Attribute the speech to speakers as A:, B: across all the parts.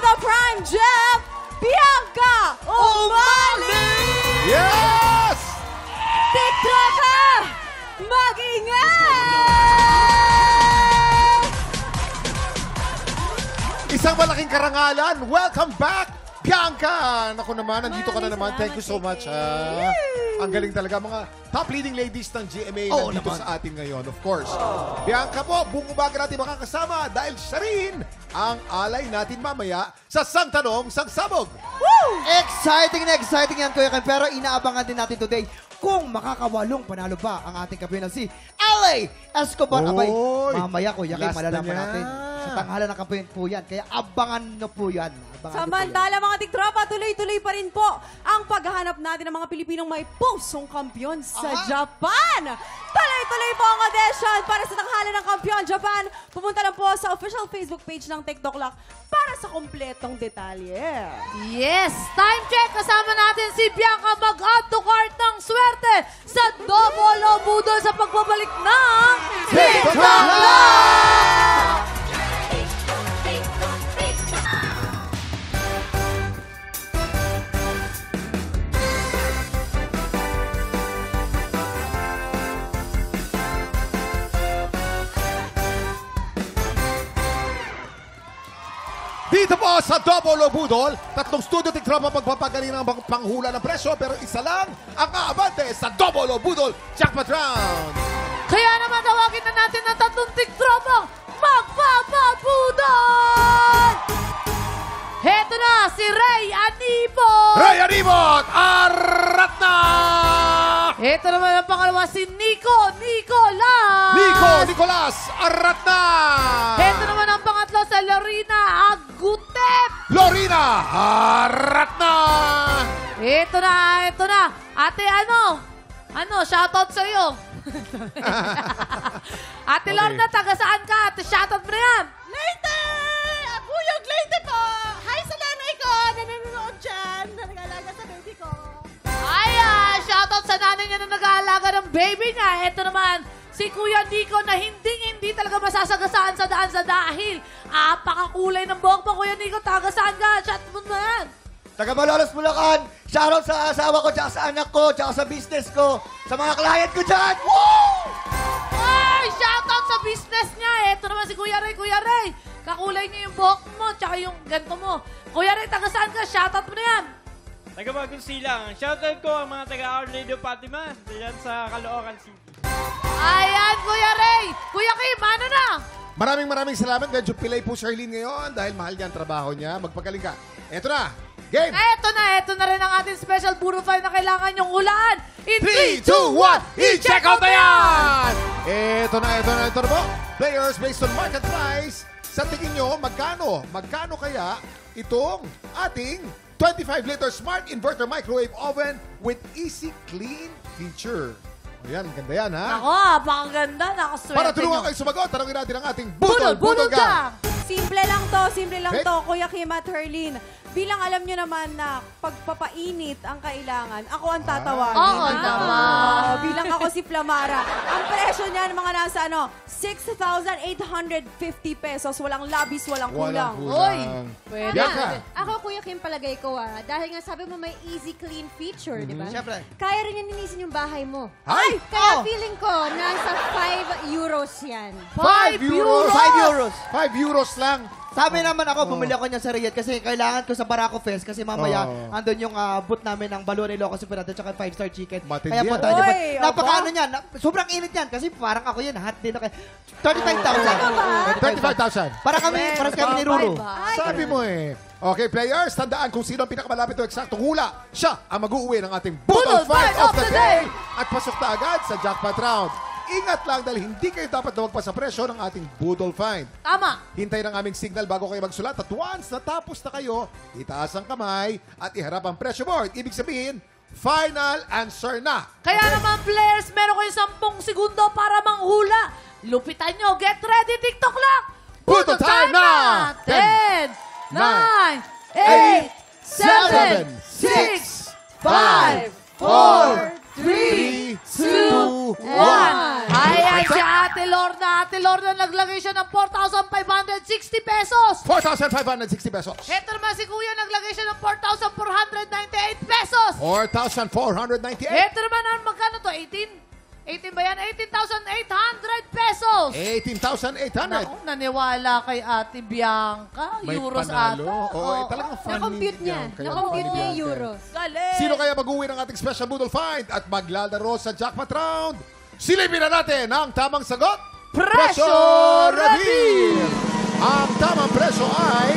A: the Prime Gem, Bianca Umali!
B: Yes!
A: TikToka! Mag-ingat!
B: Isang malaking karangalan. Welcome back, Bianca! Naku naman, nandito ka na naman. Thank you so much. Ang galing talaga. Mga top leading ladies ng GMA nandito sa atin ngayon, of course. Bianca po, buong umaga natin makakasama dahil siya rin ang alay natin mamaya sa Sang Tanong, Sang Sabog.
C: Woo! Exciting na exciting yan, Kuya Ken. Pero inaabangan din natin today kung makakawalong panalo ba ang ating kampiyon na si LA Escobar. Abay, mamaya, Kuya Ken, malalaman natin. Sa tanghalan ng kampiyon po yan. Kaya abangan nyo po yan.
A: Samantala mga tiktropa, tuloy-tuloy pa rin po ang paghahanap natin ng mga Pilipinong may pusong kampiyon sa Japan. Tuloy-tuloy po ang audition para sa tanghalan ng kampiyon Japan. Pumunta lang po sa official Facebook page ng TikTok Lock para sa kompletong detalye.
D: Yes! Time check! Kasama natin si Bianca mag-add to cart ng swerte sa double o budol sa pagbabalik ng TikTok Lock!
B: Dito po sa Double o Budol, tatlong studio tiktropa pagpapagaling ng panghula ng presyo, pero isa lang ang aabante sa Double o Budol Jackpot Round.
D: Kaya naman tawagin na natin ang tatlong tiktropang magpapabudol! Heto na si Ray Anibot!
B: Ray Anibot! Arat na!
D: Heto naman ang pangalawa si Nico Nicolas!
B: Nicolas! Arat na!
D: Heto naman ang pangatlo sa Lorina Agutep!
B: Lorina! Arat na!
D: Ito na. Ate, shoutout sa'yo. Ate Lorna, taga saan ka? Ate, shoutout mo na yan.
A: Leyte! Abuyog Leyte po! Hi sa nanay ko! Nanonood dyan! Na nag-alaga sa baby ko.
D: Ay, shoutout sa nanay niya na nag-aalaga ng baby niya. Ito naman, si Kuya Nico na hindi talaga masasagasaan sa daan sa dahil apakakulay ng buhok mo, Kuya Nico. Taga saan ka? Shoutout mo na yan.
C: Taga Malolos, Bulacan. Shoutout sa asawa ko, tsaka sa anak ko, tsaka sa business ko, sa mga client ko dyan. Woo!
D: Ay, shoutout sa business niya. Ito naman si Kuya Ray. Kuya Ray, kakulay niya yung buhok mo, tsaka yung ganito mo. Kuya Ray, taga saan ka? Shoutout mo na yan.
E: Taga Magusilang. Shoutout ko ang mga taga Our Lady of Fatima diyan sa Caloocan City.
D: Ayan, Kuya Ray. Kuya Kim, ano na?
B: Maraming salamat. Medyo pilay po si Arlene ngayon dahil mahal niya ang trabaho niya. Magpagaling ka. Eto na. Game!
D: Eto na rin ang ating special Puro 5 na kailangan nyong hulaan. In
B: 3, 2, 1, i-check out na yan! Ito na po. Players based on market price. Sa tingin nyo, magkano kaya itong ating 25-liter smart inverter microwave oven with easy clean feature? Ayan, ganda yan, ha?
D: Ako, pakaganda. Nakaswerte
B: Para tulungan
D: nyo.
B: kayo sumagot, tanongin natin ang ating
D: Budol
B: Budol Gang.
A: Simple lang to, Kuya Kim at Herlene. Bilang alam nyo naman na pagpapainit ang kailangan, ako ang tatawagin.
D: Oo naman.
A: Bilang ako si Flamara. Ang presyo niyan mga nasa 6,850 pesos. Walang labis, walang kulang.
D: Uy, pwede.
B: Bianca.
F: Ako, Kuya Kim, palagay ko dahil nga sabi mo may easy clean feature, di ba?
C: Siyempre.
F: Kaya rin yan ninisin yung bahay mo.
B: Ay!
F: Kaya feeling ko, nasa 5 euros yan.
B: 5 euros!
C: 5 euros.
B: 5 euros lang.
C: Sabi naman ako, bumili ako niya sa Riyadh kasi kailangan ko sa Barako Fest kasi mamaya andun yung booth namin ng Balon Ilocos Superado at saka 5-star chicken.
B: Matindi
C: Kaya
B: yan.
C: punta niyo.
A: Oy,
C: Napakaano niyan. Sobrang init yan kasi parang ako yun. Hot din ako. 35,000.
B: 35,000.
C: Para kami ni Ruru.
B: Sabi mo eh. Okay, players, tandaan kung sino ang pinakamalapit o eksaktong hula. Siya ang mag-uuwi ng ating Budol Fight of the Day. At pasok na agad sa jackpot round. Ingat lang dahil hindi kayo dapat na magpa sa presyo ng ating Budol Find.
D: Tama.
B: Hintayin ang aming signal bago kayo magsulat at once natapos na kayo, itaas ang kamay at iharap ang presyo board. Ibig sabihin, final answer na.
D: Kaya naman players, meron kayo 10 segundo para manghula. Lupitan nyo. Get ready, TikTok Lock.
B: Budol time na!
D: 10, 9, 8, 7, 6, 5, 4, 3, 2, 1. Ayan si Ate Lorna. Ate Lorna naglagay siya ng 4,560 pesos.
B: 4,560 pesos.
D: Ito naman si Kuya naglagay siya ng 4,498 pesos.
B: 4,498.
D: Ito naman ang magkano to? 18? 18 ba yan? 18,800 pesos.
B: 18,800.
D: Naku, naniwala kay Ate Bianca.
B: May
D: Euros
B: panalo.
D: ata.
B: Oo, talagang funny.
F: Na-compute niya.
B: yan. Kaya
F: Na-compute
B: funny
F: niya yung
B: yan.
F: euros.
D: Galing.
B: Sino kaya mag-uwi ng ating special Boodle Find at maglalaro sa jackpot round? Silipin na natin ang tamang sagot.
D: Presyo
B: Reveal! Ang tamang presyo ay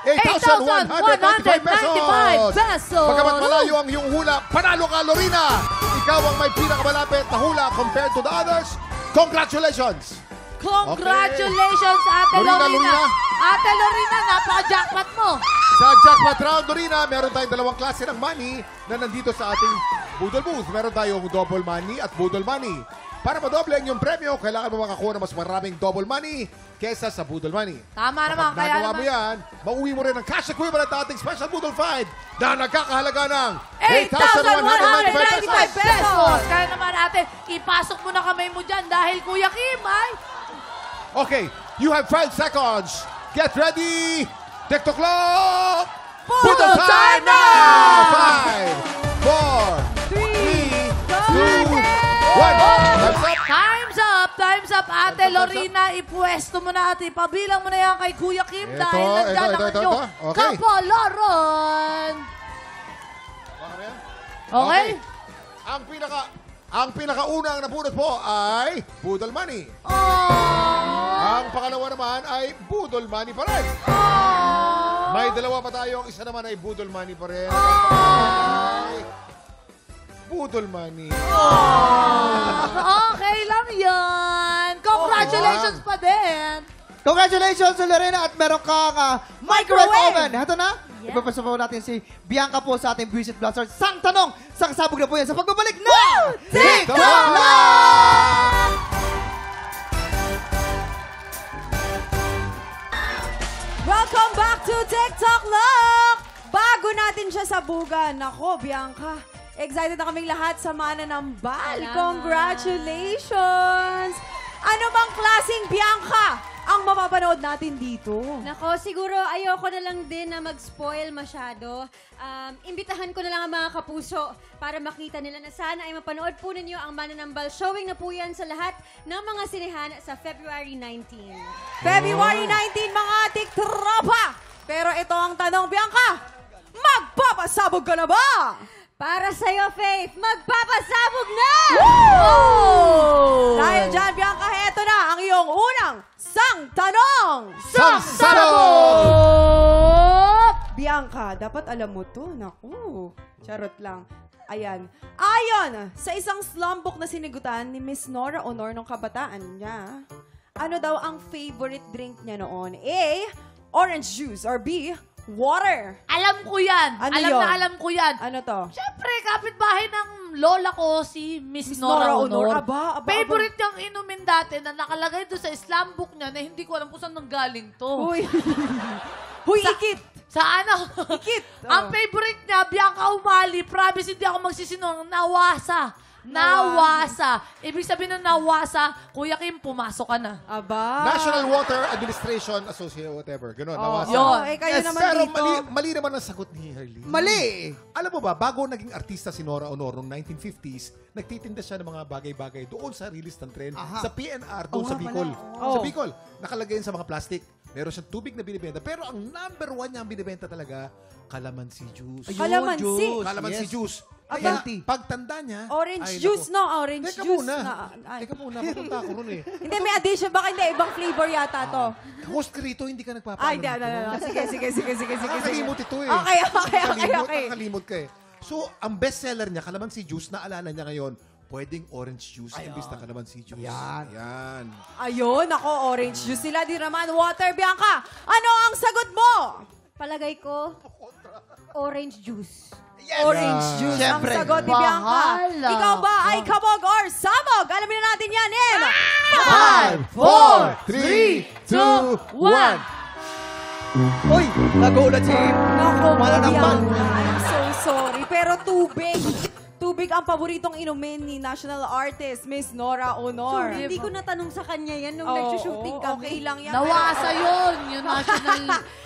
B: 8,195 pesos. Pagkamat malayo ang iyong hula, panalo ka, Lorena! Ikaw ang may pinakamalapit na hula compared to the others. Congratulations!
D: Congratulations, Ate
B: Lorena,
D: Lorena.
B: Lorena.
D: Ate Lorena, napaka-jackpot mo.
B: Sa jackpot round, Lorena, meron tayong dalawang klase ng money na nandito sa ating Boodle Booth. Meron tayong double money at Boodle money. Para madoble ang iyong premyo, kailangan mo makakuha ng mas maraming double money kesa sa Boodle money.
D: Tama naman,
B: Kapag
D: kaya
B: nagawa mo
D: naman.
B: yan, mauwi mo rin ang cash equivalent na ating special Boodle Find na nagkakahalaga ng
D: 8,195
B: 8,195 pesos.
D: pesos. Kaya naman, ate, ipasok mo na kamay mo dyan dahil Kuya Kim ay...
B: Okay, you have 5 seconds. Get ready. Tick the clock.
D: Boodle time now!
B: 5, 4, 3, 2, 1.
D: Time's up! Time's up, Ate Lorena. Ipwesto mo na, ate. Pabilang mo na yan kay Kuya Kim
B: Ito,
D: dahil nandyan
B: ito,
D: ang
B: ito.
D: inyong
B: Okay.
D: kapalaran. Okay?
B: Ang pinakaunang napulot po ay Boodle Money.
D: Oh!
B: Ang pangalawa naman ay Boodle Money pa rin.
D: Oh!
B: May dalawa pa tayo. Ang isa naman ay Boodle Money pa rin. Ay, Boodle Money.
D: Okay lang yan. Congratulations pa din.
C: Congratulations, Lorena, at meron kang microwave oven. Ito na.
F: Yeah.
C: Ipapasa po natin si Bianca po sa ating Visit Blaster. Sang tanong, sang sabog na po yan sa pagbabalik na
B: TikTok
C: Live!
A: Welcome back to TikTok Lock! Bago natin siya sabugan. Nako, Bianca. Excited na kaming lahat sa mananambal.
F: Salamat.
A: Congratulations! Ano bang klaseng Bianca ang mapapanood natin dito?
F: Nako, siguro ayoko na lang din na mag-spoil masyado. Imbitahan ko na lang ang mga kapuso para makita nila na sana ay mapanood po ninyo ang Mananambal. Showing na po yan sa lahat ng mga sinehan sa February 19.
A: February 19, mga tiktropa! Pero ito ang tanong, Bianca! Magpapasabog ka na ba?
F: Para sa'yo, Faith, magpapasabog na!
D: Oh!
A: Dahil dyan, Bianca, eto na ang iyong unang sang tanong! Bianca, dapat alam mo to. Naku, charot lang. Ayan. Ayon sa isang slumbook na sinigutan ni Miss Nora Honor ng kabataan niya, ano daw ang favorite drink niya noon? A, orange juice, or B, water.
D: Alam ko yan.
A: Ano
D: alam
A: yun?
D: na alam ko yan.
A: Ano to?
D: Siyempre, kapitbahay ng lola ko, si Miss
A: Miss
D: Nora
A: Nora
D: Honor.
A: Honor. Aba.
D: Favorite niyang inumin dati na nakalagay doon sa slam book niya na hindi ko alam kung saan nanggaling to.
A: Uy. Huy, ikit.
D: Sa ano?
A: Ikit.
D: Ang favorite niya, Bianca Umali. Promise, hindi ako magsisinungaling. Nawasa. Ibig sabihin ng nawasa, Kuya Kim, pumasok ka na.
A: Aba.
B: National Water Administration Association, whatever. Ganon, nawasa.
D: yun.
A: Eh, kayo
C: Yes,
A: naman
B: Pero
A: dito.
B: mali naman ang sagot ni Harley.
C: Mali!
B: Alam mo ba, bago naging artista si Nora Honor noong 1950s, nagtitinda siya ng mga bagay-bagay doon sa release ng tren, sa PNR, doon sa Bicol.
A: Oh.
B: Sa Bicol, nakalagay yun sa mga plastic. Meron siyang tubig na binibenta. Pero ang number 1 niya ang binibenta talaga, calamansi juice.
C: Ayun,
A: Calamansi.
B: Calamansi
C: Yes.
B: juice.
A: Aba.
B: Kaya, pagtanda niya,
A: Orange
B: ay,
A: juice,
B: naku.
A: no? Orange
B: Teka
A: juice.
B: muna.
A: Ay.
B: Teka muna, papunta ako ron eh.
A: Hindi, may addition. Baka hindi, ibang flavor yata to.
B: Host ka rito, hindi ka nagpapaalam.
A: Ay, hindi, no. Sige.
B: Nakakalimot ito eh.
A: Okay.
B: Nakakalimot ka eh. So, ang bestseller niya, calamansi juice, naalala niya ngayon, pwedeng orange juice imbis na calamansi juice. Yan.
A: Ayun, ako, orange juice sila. Di naman, water, Bianca. Ano ang sagot mo?
F: Palagay ko, orange juice.
A: Orange juice
C: Siyempre.
A: ang sagot ni Bianca.
D: Bahala.
A: Ikaw ba ay kabog or sabog? Alamin na natin yan in
B: 5, 4, 3, 2, 1.
C: Uy, nagulat si
A: Nako,
C: Mananambal.
A: Bianca. I'm so sorry. Pero tubig tubig ang paboritong inumin ni national artist, Miss Nora Honor?
F: Sorry, hindi ko natanong sa kanya yan nung
A: Oo,
F: nagsushooting kami.
A: Okay lang yan.
D: Nawasa yun. Yung national...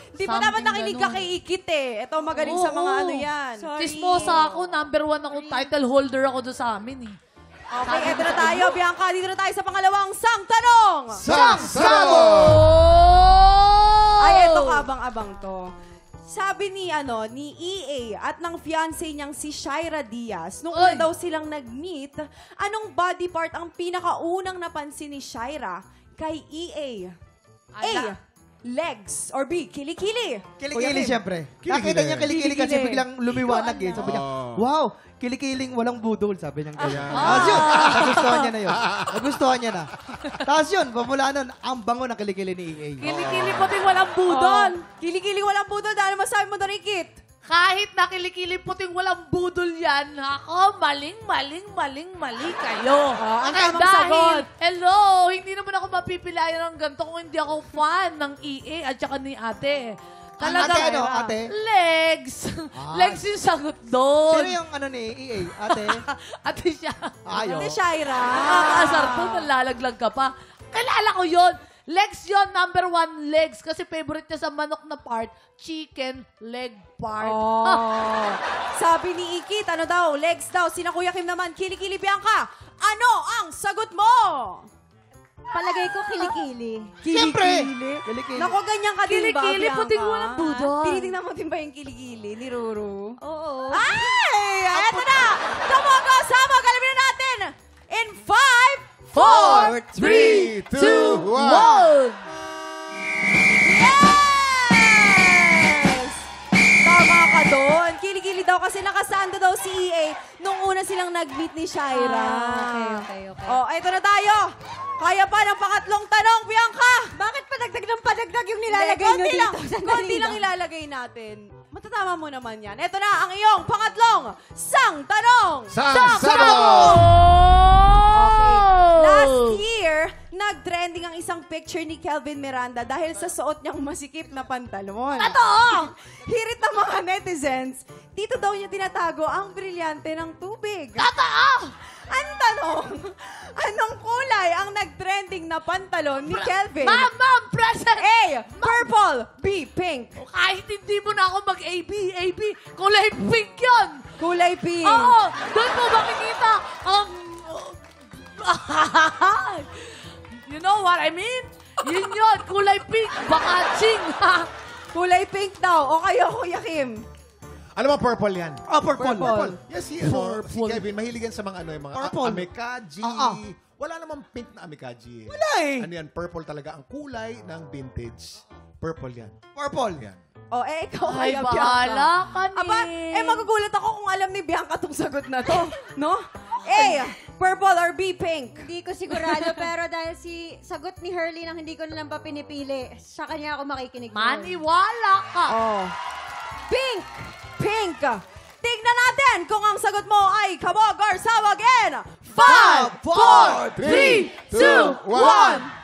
A: Di ba dapat
D: something
A: nakinig ka
D: ganun.
A: kay Ikit eh. Ito magaling sa mga ano yan.
F: Sorry.
D: Chismosa ako, number 1 ako, title holder ako doon sa amin eh.
A: Okay, eto na tayo. Bianca, dito na tayo sa pangalawang sang tanong.
B: Sangsabo!
A: Ay, eto kabang-abang to. Sabi ni EA at ng fiancé niyang si Shaira Diaz, nung una
D: Oy.
A: daw silang nag-meet, anong body part ang pinakaunang napansin ni Shaira kay EA? A. Legs. Or B. Kilikili.
C: Kilikili, siyempre.
B: Kilikili.
C: Nakita niya kilikili kasi
A: Kilikili.
C: biglang lumiwanag eh. Sabi niya,
B: Oh.
C: wow, kilikiling walang budol. Sabi niya ganyan.
B: Ayan.
C: Tapos yun, nagustuhan niya na yun. Nagustuhan niya na. Tapos yun, pamula nun, ang bango ng kilikili ni EA.
D: Kilikili ko din walang budol.
A: Kilikili walang budol. Dahil masabi mo doon, Ikit?
D: Kahit na kilikili puting walang budol yan, ako, mali kayo.
A: ang tamang
D: Dahil,
A: sagot.
D: hello, hindi naman ako mapipilayan ng ganito kung hindi ako fan ng EA at saka ni ate. Talaga,
C: Ate, ano, ate?
D: Legs.
C: Ah.
D: Legs yung sagot doon.
C: Sino yung ano ni EA? Ate?
D: Ate siya.
C: Ayo.
A: Ate Shaira.
D: Nakakaasar po, nalalaglag ka pa. Kilala ko yun. Legs yon, number 1 legs. Kasi favorite niya sa manok na part, chicken leg part.
A: Oh. Sabi ni Ikit, ano daw, legs daw. Sina Kuya Kim naman, kilikili Bianca. Ano ang sagot mo?
F: Palagay ko kilikili.
C: Siyempre!
A: Kilikili.
C: Kilikili.
A: Naku, ganyan ka din ba,
D: Kilikili,
A: Bianca?
D: puting walang budol.
A: Tinitingnan mo din ba yung kilikili ni Ruru?
F: Oo.
A: Ay! Eto na! Kamogo, sama, galawin na natin! In 5,
B: 4, 3, 2, 1.
A: Yes! Tama ka doon. Kilikili daw kasi nakasando daw si EA nung una silang nag-meet ni Shaira.
F: Okay.
A: Oh, eto na tayo. Kaya pa ng pangatlong tanong, Bianca.
F: Bakit padagdag ng padagdag yung nilalagay nyo
A: Konti
F: dito?
A: lang,
F: Sandali
A: konti lang ilalagay natin. Matatama mo naman yan. Eto na ang iyong pangatlong sang tanong.
B: Sangsabo!
A: Okay. Last year, nag-trending ang isang picture ni Kelvin Miranda dahil sa suot niyang masikip na pantalon.
D: Totoo!
A: Hirit ng mga netizens, dito daw niya tinatago ang brilyante ng tubig.
D: Totoo!
A: Ang tanong, anong kulay ang nag-trending na pantalon ni Kelvin?
D: Ma'am, present!
A: A. Purple. B. Pink.
D: Kahit hindi mo na ako mag-AB, kulay pink yun!
A: Kulay pink.
D: Oo! Doon mo makikita ang... you know what I mean? Yun, kulay pink, bakaching!
A: Kulay pink daw. O kayo, Kuya Kim?
B: Alam mo, purple yan.
C: Oh, purple.
A: Purple.
B: Yes, si Kevin, mahilig yan sa mga yung mga
C: Purple.
B: amikaji. Wala namang pink na amikaji.
C: Wala eh.
B: Ano yan, purple talaga ang kulay ng vintage. Purple yan.
C: Purple.
B: Yan.
A: O, ikaw
D: Ay,
A: kaya,
D: bahala ka ni.
A: Aba, magugulat ako kung alam ni Bianca tong sagot na to. No? A. Purple or B. Pink?
F: Hindi ko sigurado, pero dahil sagot ni Hurley nang hindi ko na lang pa pinipili, sa kanya ako makikinig.
D: Maniwala ka!
A: Oh. Pink! Pink! Tignan natin kung ang sagot mo ay kabog or sawag in 5, 4, 3, 2, 1!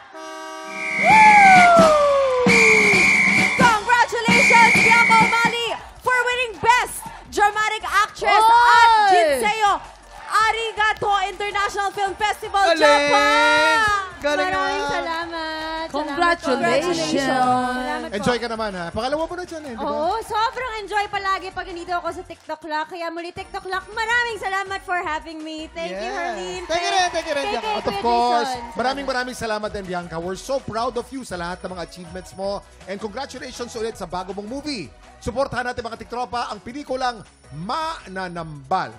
A: Congratulations, Bianca O'Malley, for winning Best Dramatic Actress at
D: Oy!
A: Jinseo Arigato International Film Festival,
C: Galing!
A: Japan!
C: Galing
F: Maraming
C: naman.
F: salamat.
D: Congratulations!
F: Salamat po.
B: Enjoy ka naman, ha? Pangalawa mo na dyan, eh, di ba?
F: Oo, sobrang enjoy palagi pag nandito ako sa TikTok Lock. Kaya muli TikTok Lock, maraming salamat for having me. Thank you,
C: Yes.
F: Herlene.
C: Thank you rin, Bianca.
B: At of course, maraming salamat din, Bianca. We're so proud of you sa lahat ng mga achievements mo. And congratulations ulit sa bago mong movie. Suportahan natin mga tiktropa ang pelikulang Mananambal.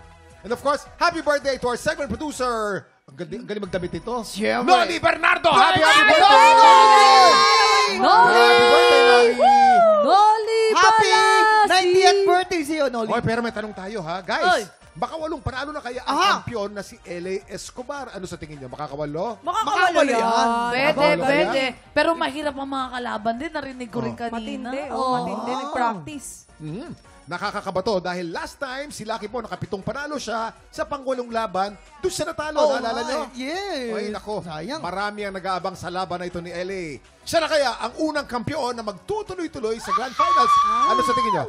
B: And of course, happy birthday to our segment producer. Ang galing magdamit ito.
C: Siyempre.
B: Noli Bernardo! Happy birthday, Noli! Happy birthday, Noli!
D: Noli
C: Happy
D: Balasi!
C: 90th birthday sa'yo, Noli.
B: Oy, pero may tanong tayo, ha?
D: Oy.
B: Guys, baka walong. Panalo na kaya ang
C: Aha.
B: kampiyon na si L.A. Escobar? Ano sa tingin niyo? Makakawalo?
A: Makakawalo
C: Makakawalo
A: yan.
C: yan.
D: Pwede,
B: Wala
D: pwede.
B: yan.
D: Pero mahirap ang mga kalaban din. Narinig ko rin kanina.
A: Matindi.
D: Oo.
A: Matindi. Nag-practice.
B: Nakakakabato dahil last time si Lucky po nakapitong panalo siya sa pangwalong laban. Doon siya natalo. Naalala nyo?
C: Yes.
B: Ay, nako.
C: Sayang.
B: Marami ang nag-aabang sa laban na ito ni LA. Siya na kaya ang unang kampyon na magtutuloy-tuloy sa Grand Finals. Ano sa tingin nyo?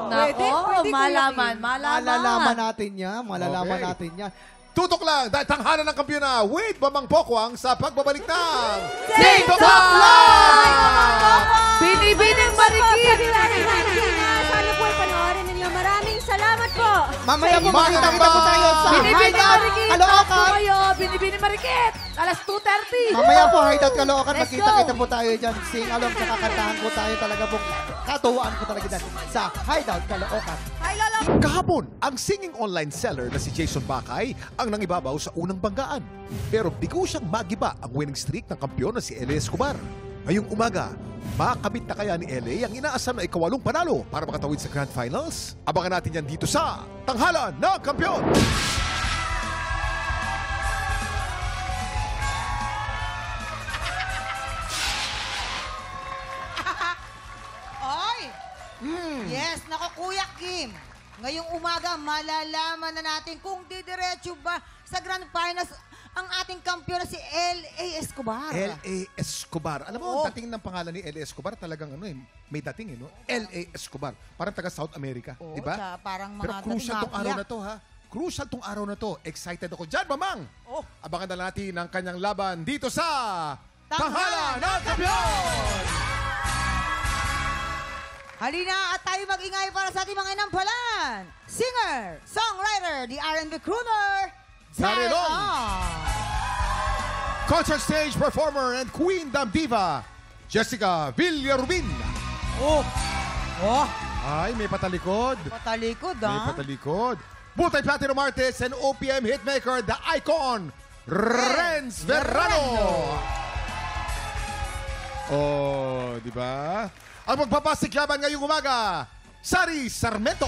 A: Pwede, pwede,
D: malaman,
A: Kuya
C: Malalaman natin yan. Malalaman
B: Okay.
C: natin yan.
B: Tutok lang dahil tanghalan ng kampyon na Wade Mamang Pokwang sa pagbabalik ng
D: TikTok
B: Live!
D: Binibining marikit!
F: Sana po ay panoorin ninyo. Maraming salamat po.
C: Mamaya po makita-kita po tayo sa
D: Binibining
C: Hideout
D: marikit!
C: Caloocan.
D: kayo! Binibining marikit! Alas 2:30!
C: Mamaya po, Hideout Caloocan,
D: Let's
C: magkita-kita
D: go.
C: po tayo dyan. Sing along, tsaka kantahan po tayo talaga po. Katuwaan po talaga dyan sa Hideout Caloocan.
B: Kahapon, ang singing online seller na si Jason Bakay ang nangibabaw sa unang banggaan. Pero bigo siyang magiba ang winning streak ng kampyon na si L.A. Escobar. Ngayong umaga, makamit na kaya ni L.A. ang inaasam na ikawalong panalo para makatawid sa Grand Finals? Abangan natin yan dito sa Tanghalan ng Kampyon!
G: Oy! Yes, nako Kuya Kim. Ngayong umaga, malalaman na natin kung didiretso ba sa Grand Finals ang ating kampiyon na si L.A. Escobar.
B: L.A. Escobar. Alam mo,
G: Oo.
B: ang dating ng pangalan ni L.A. Escobar talagang may dating no? L.A. Escobar. Parang taga South America,
G: Oo,
B: di ba?
G: siya, parang mga
B: Pero crucial
G: dating
B: tong araw
G: mafia.
B: na to, ha? Crucial tong araw na to. Excited ako dyan, Mamang!
G: Oh.
B: Abangan na natin ang kanyang laban dito sa
G: Tanghalan
B: Tanghalan ng Kampiyon!
G: Halina at tayo mag-ingay para sa ating mga inampalan. Singer, songwriter, the R&B crooner,
B: Daryl Ong.
G: Daryl.
B: Concert stage performer and queen dam diva, Jessica Villarubin.
G: Oh,
B: Ay, may patalikod.
G: patalikod
B: May patalikod. Multi-platinum artist and OPM hitmaker, the icon, Renz Verrano. Oh, di ba? Ang magpapasiklaban ngayong umaga, Sari Sarmento.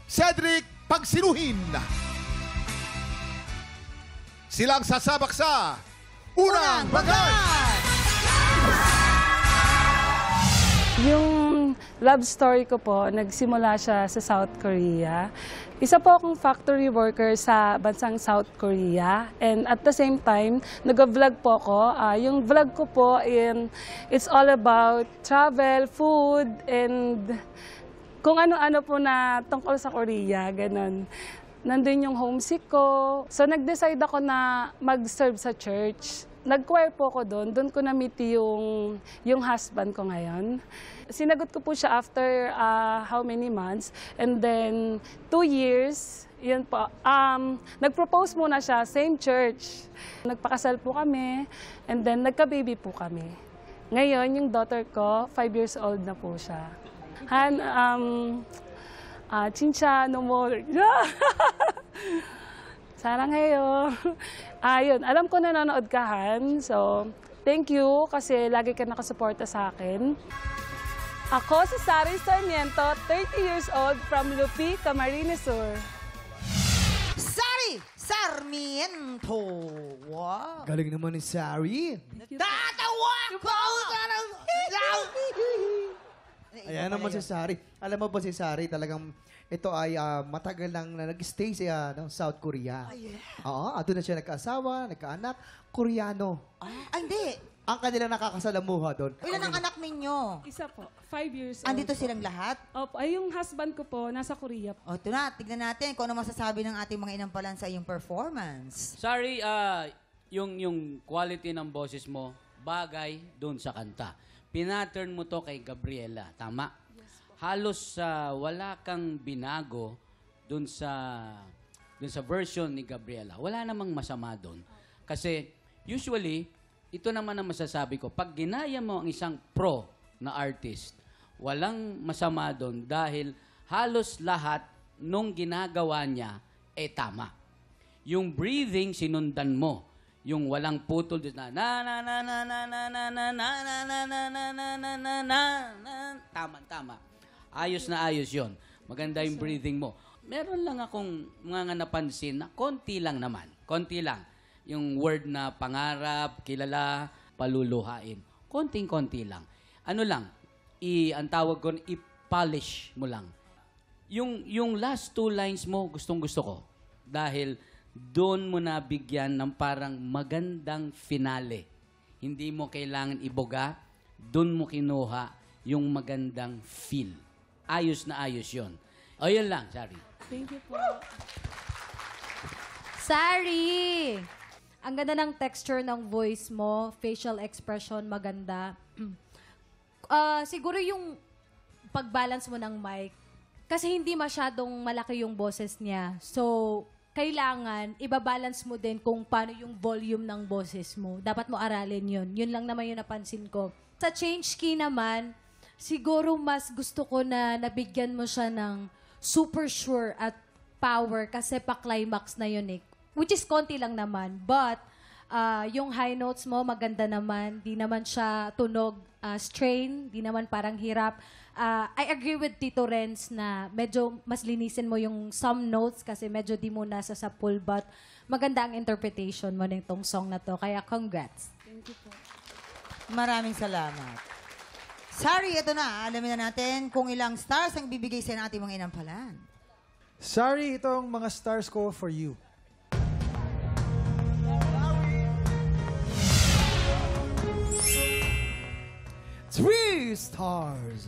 B: Cedric Pagsinuhin. Silang sasabak sa Unang Bagan.
H: Yung love story ko po, nagsimula siya sa South Korea. Isa po akong factory worker sa bansang South Korea. And at the same time, nag-vlog po ako. Yung vlog ko po, it's all about travel, food, and kung ano-ano po na tungkol sa Korea, ganun. Nandun yung homesick ko. So nag-decide ako na mag-serve sa church. Nag-choir po ako doon. Doon ko na-meet yung husband ko ngayon. Sinagot ko po siya after how many months. And then 2 years, yun po. Nag-propose muna siya, same church. Nagpakasal po kami. And then nagka-baby po kami. Ngayon, yung daughter ko, 5 years old na po siya. Han, 진짜 너무 사랑해요. Ayun, alam ko nanonood ka, Han. So, thank you kasi lagi ka nakasuporta sa akin. Ako si Sari Sarmiento, 30 years old from Lupi, Camarines Sur.
G: Sari Sarmiento. Wow.
C: Galing naman ni Sari.
G: Tatawa ko!
C: Ayan naman si Sari. Alam mo ba si Sari talagang ito ay matagal nang nag-stay sa South Korea. Oo, doon na siya nagkaasawa, nagkaanak, Koreano.
G: Ay, hindi.
C: Ang kanilang nakakasalamuha doon.
G: Ilan ang anak ninyo?
H: Isa po, 5 years old.
G: Andito silang lahat?
H: Opo, ay yung husband ko po, nasa Korea po.
G: O, ito na. Tignan natin kung ano masasabi ng ating mga inampalan sa iyong performance.
I: Sorry, yung quality ng boses mo, bagay doon sa kanta. Pinattern mo to kay Gabriela, tama? Halos wala kang binago doon sa version ni Gabriela. Wala namang masama doon. Kasi usually, ito naman ang masasabi ko, pag ginaya mo ang isang pro na artist, walang masama doon dahil halos lahat nung ginagawa niya, tama. Yung breathing, sinundan mo. Yung walang putol na tama. Ayos na ayos yon. Maganda yung breathing mo. Meron lang akong mga napansin na konti lang naman. Konti lang. Yung word na pangarap, kilala, paluluhain. Konting-konti lang. Ano lang, ang tawag ko, i-polish mo lang. Yung last 2 lines mo, gustong-gusto ko. Dahil doon mo nabigyan ng parang magandang finale. Hindi mo kailangan iboga, doon mo kinuha yung magandang feel. Ayos na ayos yun. O, yun lang, sorry.
H: Thank you po.
D: Sari! Ang ganda ng texture ng voice mo, facial expression, maganda. Siguro yung pag-balance mo ng mic, kasi hindi masyadong malaki yung boses niya. So, kailangan, ibabalance mo din kung paano yung volume ng boses mo. Dapat mo aralin yun. Yun lang naman yung napansin ko. Sa change key naman, siguro mas gusto ko na nabigyan mo siya ng super sure at power kasi pa-climax na yun eh. Which is konti lang naman. But, yung high notes mo, maganda naman. Di naman siya tunog strain. Di naman parang hirap. I agree with Tito Renz na medyo mas linisin mo yung some notes kasi medyo di mo nasa sa full, but maganda ang interpretation mo nitong song na to. Kaya congrats.
H: Thank you po.
G: Maraming salamat. Sorry, ito na. Alamin na natin kung ilang stars ang bibigay sa ating mga inampalan.
J: Sorry, itong mga stars ko for you.
C: Three stars.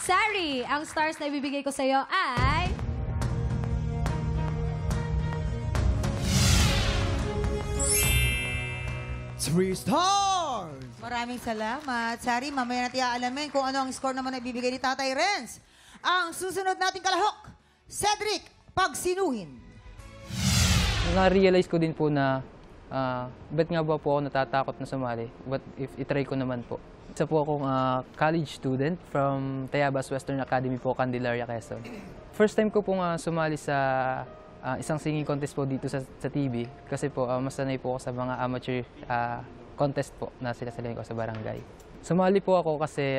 D: Sari, ang stars na ibibigay ko sa'yo ay...
C: Three stars.
G: Maraming salamat. Sari, mamaya natin aalamin kung ano ang score naman na ibibigay ni Tatay Renz. Ang susunod nating kalahok, Cedric Pagsinuhin.
K: Na-realize ko din po na ba't nga ba po ako natatakot na sumali? But if itry ko naman po. Isa po akong college student from Tayabas Western Academy po, Candelaria, Quezon. First time ko pong sumali sa isang singing contest po dito sa TV kasi po mas sanay po ako sa mga amateur contest po na sila-silahin ko sa barangay. Sumali po ako kasi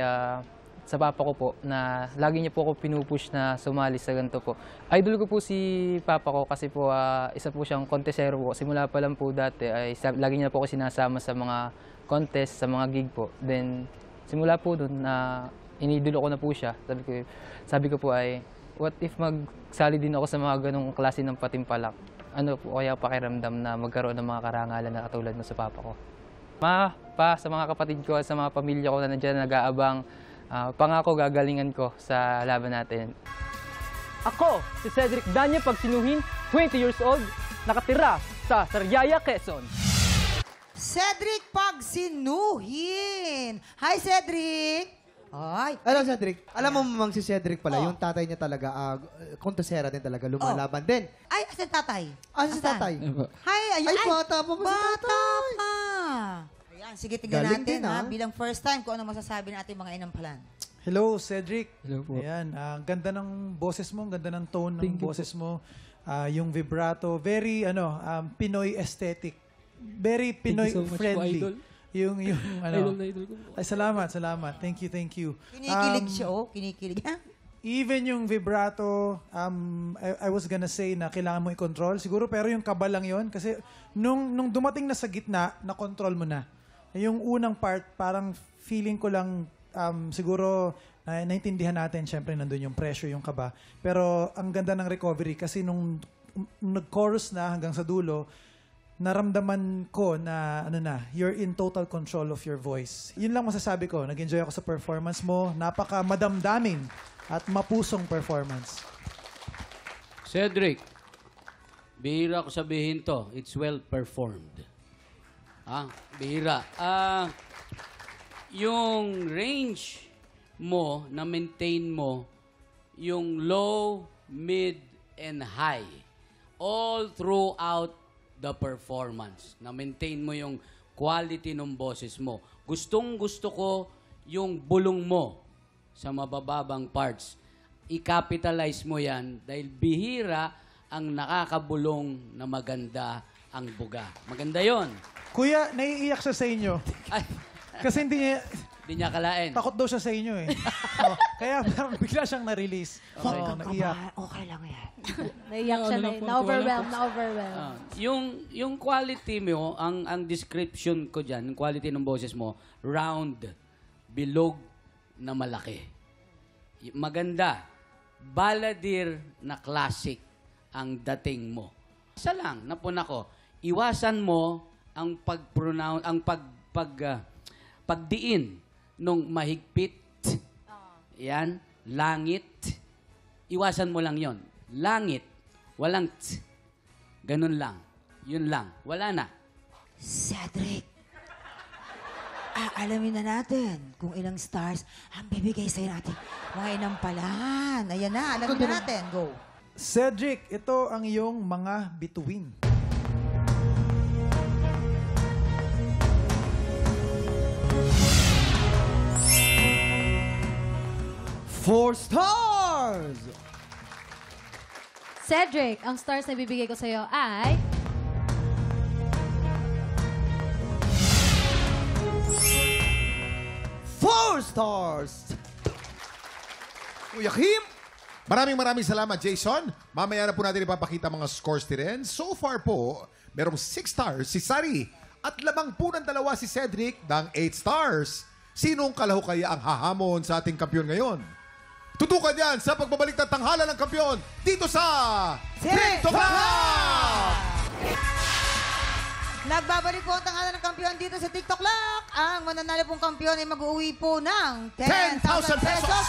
K: sa papa ko po na lagi niya po ako pinupush na sumali sa ganito po. Idol ko po si papa ko kasi po isa po siyang contestero po. Simula pa lang po dati ay lagi niya po ako sinasama sa mga contest, sa mga gig po. Then simula po doon na inidolo ko na po siya. Sabi ko po ay what if magsali din ako sa mga ganong klase ng patimpalak? Ano po kaya pakiramdam na magkaroon ng mga karangalan na katulad ng sa papa ko? Sa mga kapatid ko at sa mga pamilya ko na nandiyan nag-aabang, pangako gagalingan ko sa laban natin.
L: Ako, si Cedric Danya Pagsinuhin, 20 years old, nakatira sa Sariaya, Quezon.
G: Cedric Pagsinuhin. Hi, Cedric! Ay.
C: Alam, Cedric, alam mo mamang si Cedric pala, yung tatay niya talaga, kontesera din talaga, lumalaban din.
G: Ay, asan tatay?
C: Asan si tatay?
G: Hi, ayun.
C: Ay, bata pa ba si
G: Bata
C: tatay?
G: pa. Ayan, sige, tingnan
C: Galing
G: natin
C: din,
G: ha.
C: ah.
G: Bilang first time, kung ano masasabi ng ating mga inampalan.
J: Hello, Cedric.
K: Hello po.
J: Ayan, ang ganda ng boses mo, ang ganda ng tone ng boses mo. Yung vibrato, very Pinoy aesthetic. Very Pinoy friendly. Yung
K: Idol na idol ko po.
J: Ay, salamat. Thank you.
G: Kinikilig siya, kinikilig.
J: Even yung vibrato, I was gonna say na kailangan mo i-control. Siguro, pero yung kaba lang yun. Kasi nung dumating na sa gitna, na-control mo na. Yung unang part, parang feeling ko lang, siguro, naintindihan natin, syempre, nandun yung pressure, yung kaba. Pero ang ganda ng recovery kasi nung nag-chorus na hanggang sa dulo, naramdaman ko na you're in total control of your voice. Yun lang masasabi ko. Nag-enjoy ako sa performance mo. Napaka madamdamin at mapusong performance.
I: Cedric, bihira ko sabihin to. It's well performed. Bihira. Yung range mo, na maintain mo, yung low, mid, and high. All throughout the performance. Na-maintain mo yung quality ng boses mo. Gustong-gusto ko yung bulong mo sa mabababang parts. I-capitalize mo yan dahil bihira ang nakakabulong na maganda ang buga. Maganda yon.
J: Kuya, naiiyak siya sa inyo.
I: Ay,
J: Kasi hindi
I: niya kalain.
J: takot daw siya sa inyo eh. Kaya parang bigla siyang na-release. Naiyak.
G: Okay lang yan.
D: Naiyak siya, na-overwhelm.
I: Yung quality mo, ang description ko dyan, yung quality ng boses mo, round, bilog, na malaki. Maganda. Balladeer na classic ang dating mo. Isa lang, napun ako. Iwasan mo ang pag-pronounce, ang pagdiin nung mahigpit. Yan, langit. Iwasan mo lang yon. Langit. Walang t. Ganun lang. Yun lang. Wala na.
G: Cedric, alamin na natin kung ilang stars ang bibigay sa'yo natin. Mga inampalan. Ayan na, alamin na natin. Go.
J: Cedric, ito ang iyong mga bituin.
C: Four stars!
D: Cedric, ang stars na bibigay ko sa'yo ay...
C: Four stars! Kuya Kim!
B: Maraming salamat, Jason. Mamaya na po natin ipapakita mga scores ni Ren. So far po, merong 6 stars si Sari at 12 si Cedric ng 8 stars. Sinong kalahok kaya ang hahamon sa ating kampiyon ngayon? Tutukan yan sa pagbabalik ng tanghala ng kampiyon dito sa TikTok Lock!
G: Nagbabalik po ang tanghala ng kampiyon dito sa TikTok Lock. Ang mananalo pong kampiyon ay mag-uwi po ng 10,000 pesos.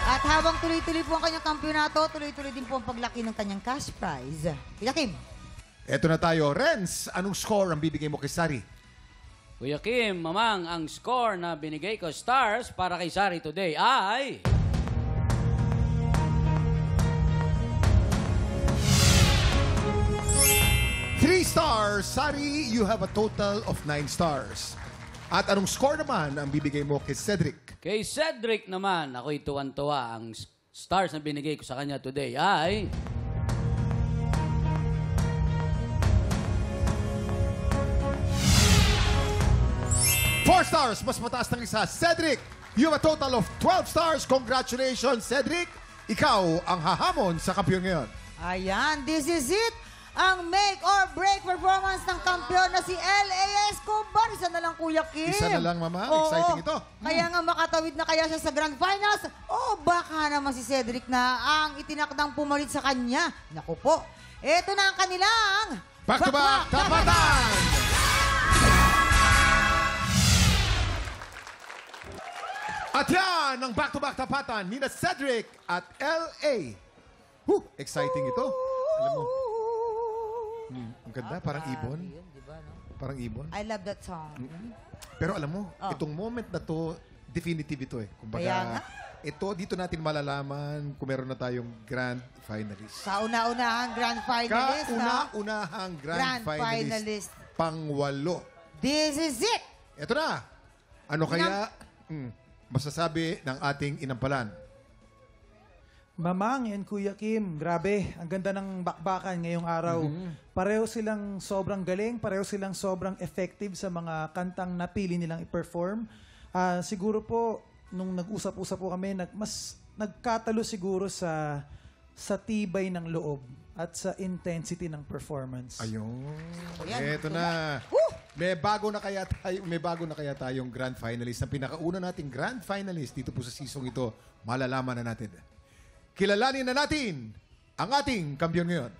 G: At habang tuloy-tuloy po ang kanyang kampiyonato, tuloy-tuloy din po ang paglaki ng kanyang cash prize. Kuya Kim.
B: Eto na tayo. Renz, anong score ang bibigay mo kay Sari?
I: Kuya Kim, mamang, ang score na binigay ko stars para kay Sari today ay...
B: 3 stars. Sari, you have a total of 9 stars. At anong score naman ang bibigay mo kay Cedric?
I: Kay Cedric naman, ako'y tuwan-tuwa. Ang stars na binigay ko sa kanya today ay...
B: 4 stars. Mas mataas ng isa. Cedric, you have a total of 12 stars. Congratulations, Cedric. Ikaw ang hahamon sa kampiyon ngayon.
G: Ayan, this is it. Ang make or break performance ng kampiyon na si L.A. Escobar. Isa na lang, Kuya Kim.
B: Isa na lang, Mama.
G: Oo.
B: Exciting ito.
G: Kaya nga makatawid na kaya siya sa Grand Finals. O baka naman si Cedric na ang itinakdang pumalit sa kanya. Naku po. Ito na ang kanilang...
B: Back-to-back tapatan! At yan ang back-to-back tapatan ni na Cedric at L.A. Exciting ito. Alam mo. Ang ganda, parang ibon. Parang ibon.
G: I love that song.
B: Pero alam mo, itong moment na to, definitive ito eh. Kumbaga,
G: Kaya nga.
B: ito, dito natin malalaman kung meron na tayong grand finalist.
G: Kauna-unahang Grand Finalist.
B: Kauna-unahang grand finalist. Pang-8.
G: This is it.
B: Ito na. Ano kaya masasabi ng ating inampalan?
J: Mamang and Kuya Kim, grabe, ang ganda ng bakbakan ngayong araw. Pareho silang sobrang galing, pareho silang sobrang effective sa mga kantang napili nilang i-perform. Siguro po, nung nag-usap-usap po kami, mas nagkatalo siguro sa tibay ng loob at sa intensity ng performance.
B: Ayun.
G: Ayan,
B: Ito na. May bago na kaya tayong grand finalist. Ang pinakauna nating grand finalist dito po sa season ito, malalaman na natin. Kilalanin na natin ang ating kampiyon ngayon.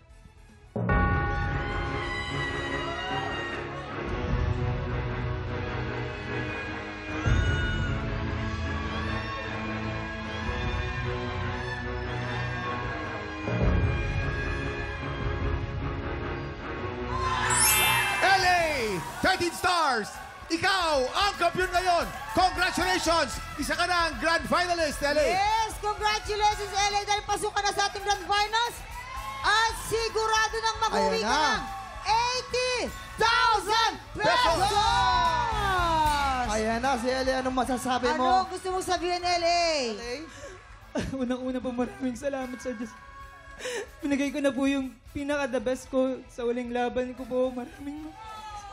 B: LA! 13 stars! Ikaw ang kampiyon ngayon! Congratulations! Isa ka na ang grand finalist, LA!
G: Yes, congratulations, LA, dahil pasok ka na sa ating Grand Finals. At sigurado nang mag-uwi
C: Ayan
G: ka
C: na.
G: ng 80,000 pesos!
C: Ayan na, si Ellie, anong masasabi mo?
G: Ano gusto mong sabihin, LA?
L: Unang-una po maraming salamat sa Diyos. Pinagay ko na po yung pinaka-the best ko sa uling laban ko po. Maraming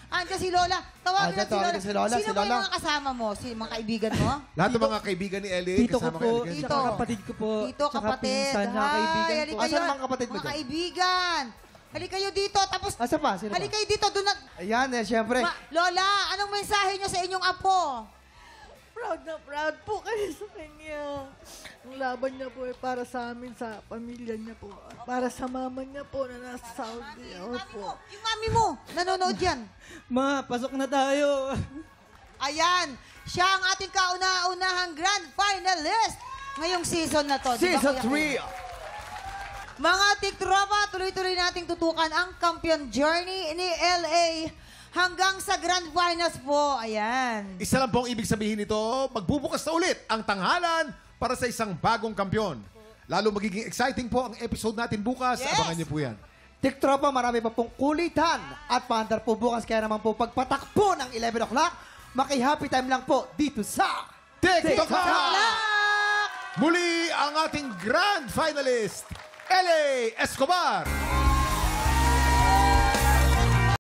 G: Andiyan si Lola. Tawagin
C: Andiyan,
G: natin si Lola.
C: si Lola,
G: Sino
C: si
G: ba yung
C: Lola.
G: mga kasama mo? Mga kaibigan mo?
B: Lahat ng mga kaibigan ni LA,
L: tito ko
B: kasama
L: po,
B: kayo.
G: Tito.
L: tsaka kapatid ko po,
G: Tito,
L: tsaka
G: kapatid.
L: pinsan, tsaka kaibigan
G: halika
L: po.
C: Asan
G: yun.
C: ang mga kapatid mo
G: Mga
C: dyan?
G: kaibigan. Halika kayo dito. Tapos,
C: Asa pa? Sino pa?
G: halika kayo dito. Doon na...
C: Ayan, syempre.
G: Lola, anong mensahe niyo sa inyong apo?
M: proud na proud po kayo sa kanya. Ang laban niya po ay para sa amin, sa pamilya niya po. Para sa mama niya po na nasa Saudi. Opo.
G: Yung mami mo, nanonood yan.
L: Ma, pasok na tayo.
G: Ayan, siya ang ating kauna-unahang grand finalist ngayong season na to. Di ba,
C: Season
G: Kuya Kim?
C: 3.
G: Mga tiktropa, tuloy-tuloy nating tutukan ang champion journey ni LA hanggang sa grand finals po. Ayan.
B: Isa lang pong ibig sabihin nito, magbubukas na ulit ang tanghalan para sa isang bagong kampyon. Lalo magiging exciting po ang episode natin bukas.
G: Yes!
B: Abangan niyo po yan.
C: Tiktropa, marami pa pong kulitan at paandar po bukas. Kaya naman po pagpatakpo ng 11 o'clock, maki-happy time lang po dito sa
B: TikTok!
C: TikTok!
B: Muli ang ating grand finalist, LA Escobar.